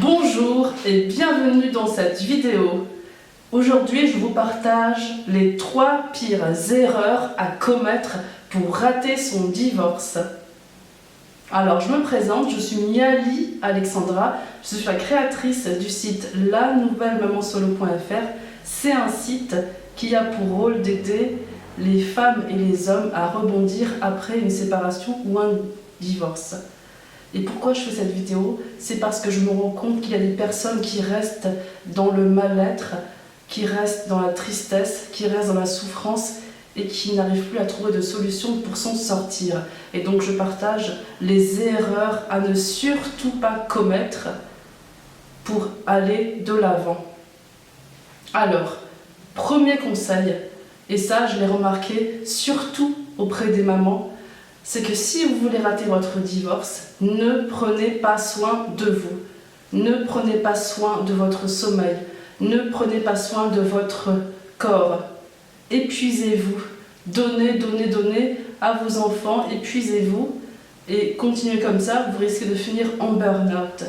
Bonjour et bienvenue dans cette vidéo. Aujourd'hui, je vous partage les 3 pires erreurs à commettre pour rater son divorce. Alors, je me présente, je suis Miali Alexandra, je suis la créatrice du site lanouvellemamansolo.fr. C'est un site qui a pour rôle d'aider les femmes et les hommes à rebondir après une séparation ou un divorce. Et pourquoi je fais cette vidéo? C'est parce que je me rends compte qu'il y a des personnes qui restent dans le mal-être, qui restent dans la tristesse, qui restent dans la souffrance et qui n'arrivent plus à trouver de solution pour s'en sortir. Et donc je partage les erreurs à ne surtout pas commettre pour aller de l'avant. Alors, premier conseil, et ça je l'ai remarqué surtout auprès des mamans, c'est que si vous voulez rater votre divorce, ne prenez pas soin de vous. Ne prenez pas soin de votre sommeil. Ne prenez pas soin de votre corps. Épuisez-vous. Donnez à vos enfants. Épuisez-vous. Et continuez comme ça, vous risquez de finir en burn-out.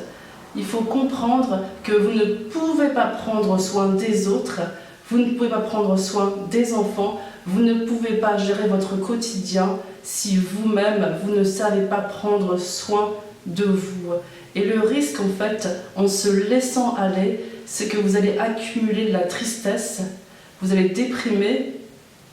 Il faut comprendre que vous ne pouvez pas prendre soin des autres. Vous ne pouvez pas prendre soin des enfants. Vous ne pouvez pas gérer votre quotidien si vous-même, vous ne savez pas prendre soin de vous. Et le risque, en fait, en se laissant aller, c'est que vous allez accumuler de la tristesse, vous allez déprimer,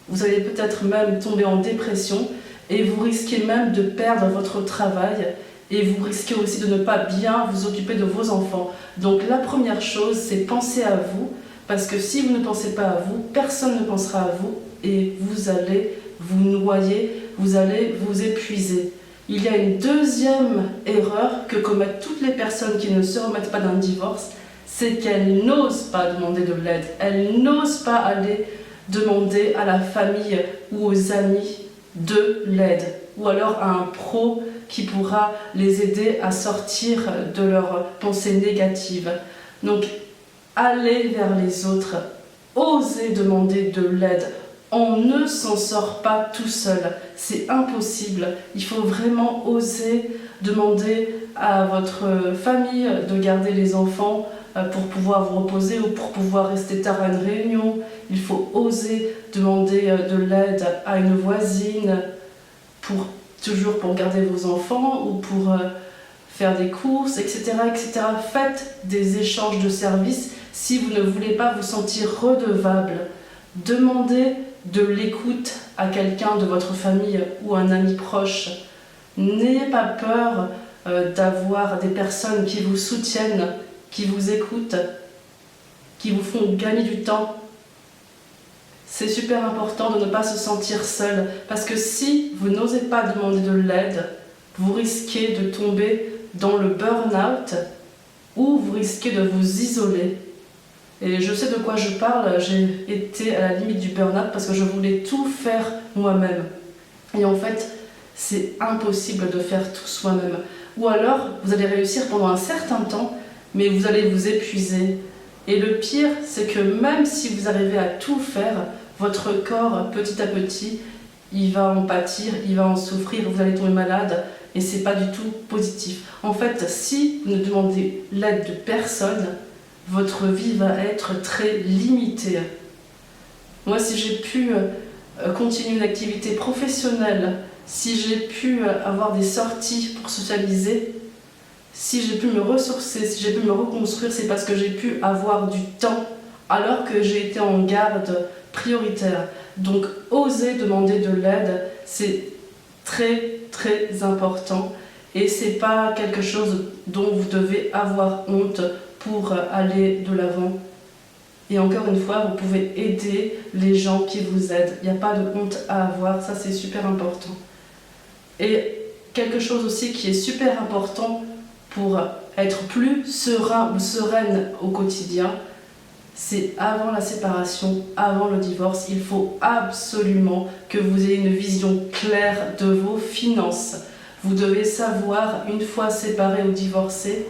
vous allez peut-être même tomber en dépression, et vous risquez même de perdre votre travail, et vous risquez aussi de ne pas bien vous occuper de vos enfants. Donc la première chose, c'est penser à vous, parce que si vous ne pensez pas à vous, personne ne pensera à vous, et vous allez vous noyer, vous allez vous épuiser. Il y a une deuxième erreur que commettent toutes les personnes qui ne se remettent pas d'un divorce, c'est qu'elles n'osent pas demander de l'aide. Elles n'osent pas aller demander à la famille ou aux amis de l'aide, ou alors à un pro qui pourra les aider à sortir de leurs pensées négatives. Donc, allez vers les autres, osez demander de l'aide. On ne s'en sort pas tout seul, c'est impossible. Il faut vraiment oser demander à votre famille de garder les enfants pour pouvoir vous reposer ou pour pouvoir rester tard à une réunion. Il faut oser demander de l'aide à une voisine toujours pour garder vos enfants ou pour faire des courses, etc., etc. Faites des échanges de services si vous ne voulez pas vous sentir redevable. Demandez de l'écoute à quelqu'un de votre famille ou un ami proche. N'ayez pas peur d'avoir des personnes qui vous soutiennent, qui vous écoutent, qui vous font gagner du temps. C'est super important de ne pas se sentir seul, parce que si vous n'osez pas demander de l'aide, vous risquez de tomber dans le burn-out ou vous risquez de vous isoler. Et je sais de quoi je parle, j'ai été à la limite du burn-out parce que je voulais tout faire moi-même. Et en fait, c'est impossible de faire tout soi-même. Ou alors, vous allez réussir pendant un certain temps, mais vous allez vous épuiser. Et le pire, c'est que même si vous arrivez à tout faire, votre corps, petit à petit, il va en pâtir, il va en souffrir, vous allez tomber malade, et c'est pas du tout positif. En fait, si vous ne demandez l'aide de personne, votre vie va être très limitée. Moi, si j'ai pu continuer une activité professionnelle, si j'ai pu avoir des sorties pour socialiser, si j'ai pu me ressourcer, si j'ai pu me reconstruire, c'est parce que j'ai pu avoir du temps alors que j'ai été en garde prioritaire. Donc, oser demander de l'aide, c'est très très important et c'est pas quelque chose dont vous devez avoir honte pour aller de l'avant. Et encore une fois, vous pouvez aider les gens qui vous aident. Il n'y a pas de honte à avoir, ça c'est super important. Et quelque chose aussi qui est super important pour être plus serein ou sereine au quotidien, c'est avant la séparation, avant le divorce, il faut absolument que vous ayez une vision claire de vos finances. Vous devez savoir, une fois séparé ou divorcé,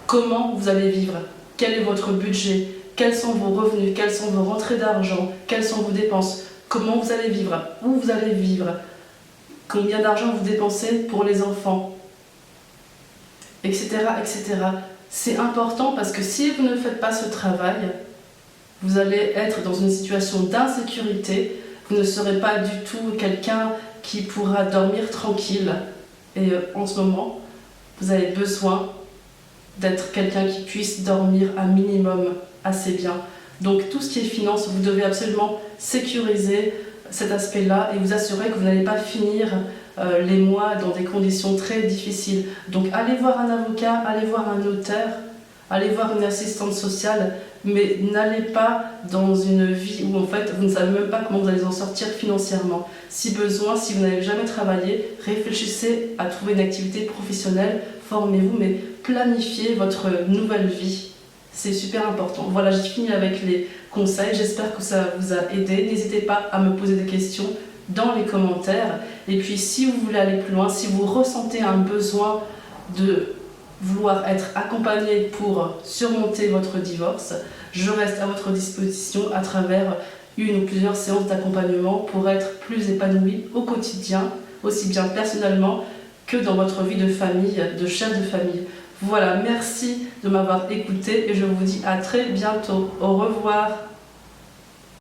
comment vous allez vivre, quel est votre budget, quels sont vos revenus, quelles sont vos rentrées d'argent, quelles sont vos dépenses, comment vous allez vivre, où vous allez vivre, combien d'argent vous dépensez pour les enfants, etc., etc. C'est important parce que si vous ne faites pas ce travail, vous allez être dans une situation d'insécurité, vous ne serez pas du tout quelqu'un qui pourra dormir tranquille. Et en ce moment, vous avez besoin d'être quelqu'un qui puisse dormir un minimum assez bien. Donc tout ce qui est finance, vous devez absolument sécuriser cet aspect-là et vous assurer que vous n'allez pas finir les mois dans des conditions très difficiles. Donc allez voir un avocat, allez voir un notaire, allez voir une assistante sociale, mais n'allez pas dans une vie où en fait vous ne savez même pas comment vous allez en sortir financièrement. Si besoin, si vous n'avez jamais travaillé, réfléchissez à trouver une activité professionnelle, formez-vous, mais planifiez votre nouvelle vie. C'est super important. Voilà, j'ai fini avec les conseils. J'espère que ça vous a aidé. N'hésitez pas à me poser des questions dans les commentaires. Et puis, si vous voulez aller plus loin, si vous ressentez un besoin de vouloir être accompagné pour surmonter votre divorce, je reste à votre disposition à travers une ou plusieurs séances d'accompagnement pour être plus épanoui au quotidien, aussi bien personnellement que dans votre vie de famille, de chef de famille. Voilà, merci de m'avoir écouté et je vous dis à très bientôt. Au revoir.